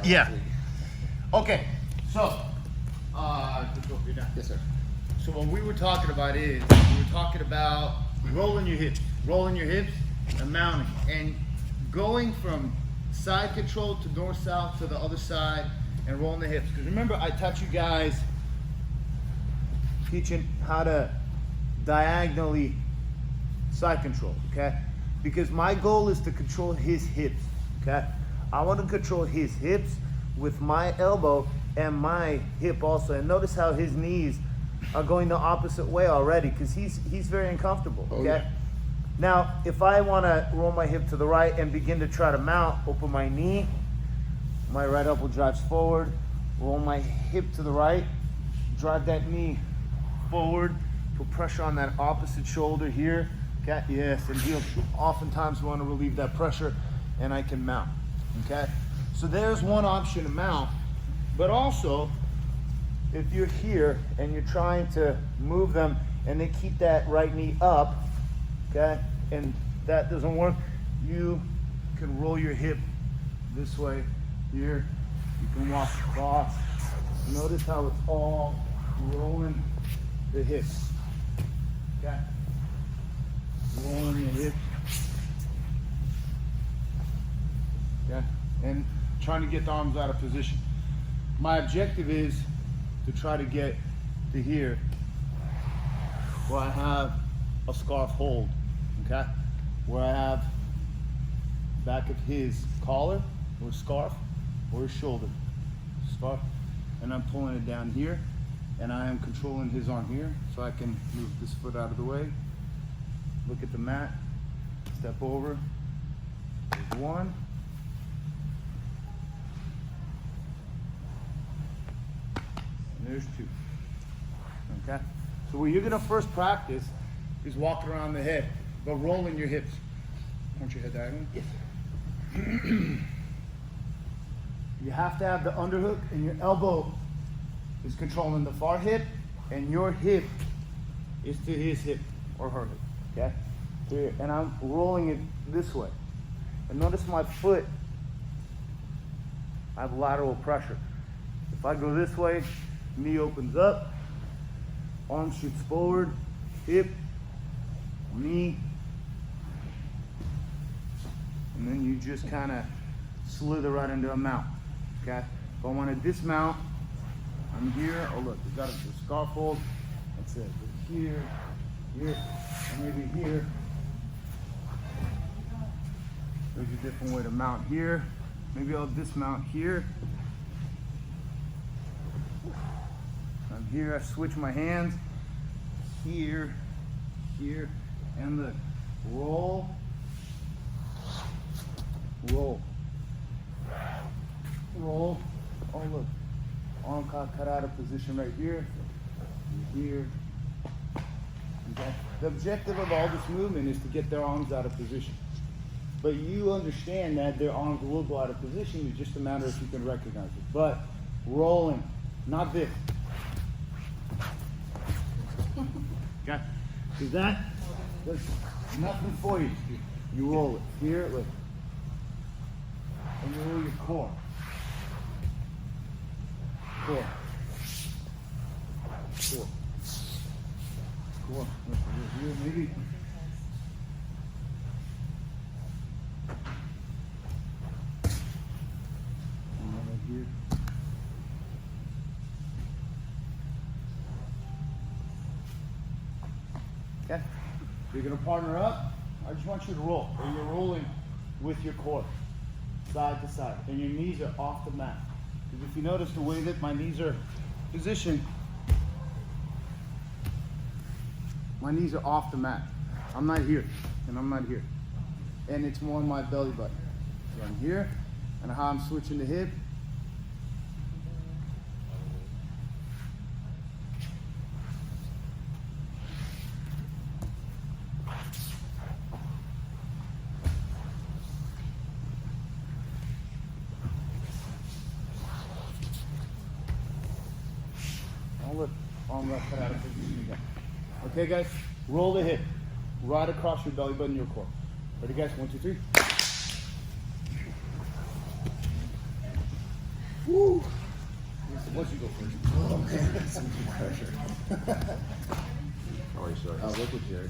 Yeah. Okay, so, Yes, sir. so what we were talking about is, rolling your hips and mounting, and going from side control to north-south to the other side and rolling the hips. Because remember, I taught you guys teaching how to diagonally side control, okay? Because my goal is to control his hips, okay? I want to control his hips with my elbow and my hip also. And notice how his knees are going the opposite way already, because he's very uncomfortable, okay? Oh, yeah. Now, if I want to roll my hip to the right and begin to try to mount, open my knee, my right elbow drives forward, roll my hip to the right, drive that knee forward, put pressure on that opposite shoulder here, okay? Yes, and he'll oftentimes want to relieve that pressure, and I can mount, okay? So there's one option to mount, but also, if you're here and you're trying to move them and they keep that right knee up, okay, and that doesn't work, you can roll your hip this way here. You can walk across. Notice how it's all rolling the hips, okay? Rolling the hips, okay, and trying to get the arms out of position. My objective is to try to get to here where I have a scarf hold, okay? Where I have back of his collar or scarf or his shoulder, scarf, and I'm pulling it down here, and I am controlling his arm here, so I can move this foot out of the way, look at the mat, step over, there's one, and there's two, okay? So what you're gonna first practice is walking around the head, but rolling your hips. Point your head diagonally. Yes. You have to have the underhook, and your elbow is controlling the far hip, and your hip is to his hip or her hip, okay? Here, and I'm rolling it this way. And notice my foot, I have lateral pressure. If I go this way, knee opens up, arm shoots forward, hip, knee, and then you just kind of slither right into a mount, okay? If I want to dismount, I'm here. Oh look, we've got a scarf hold. That's it. Here, here, and maybe here. There's a different way to mount here. Maybe I'll dismount here. I'm here, I switch my hands. Here, here, and look. Roll, roll, roll. Oh look, arm cut out of position right here, here. Okay. The objective of all this movement is to get their arms out of position. But you understand that their arms will go out of position. It's just a matter if you can recognize it. But rolling, not this. Okay? Because that does nothing for you. You roll it. Here, look. And you roll your core. Core. Core. Core. Here, maybe. Here. Okay, so you're gonna partner up. I just want you to roll, or you're rolling with your core, side to side, and your knees are off the mat. Because if you notice the way that my knees are positioned, my knees are off the mat. I'm not here, and I'm not here. And it's more on my belly button. So I'm here, and how I'm switching the hip. Arm left cut out of position again. Okay, guys, roll the hip right across your belly button, your core. Ready, guys? 1, 2, 3. Woo. Once you go first. Oh man, that's some pressure. Oh, sorry. I'll work with Jerry.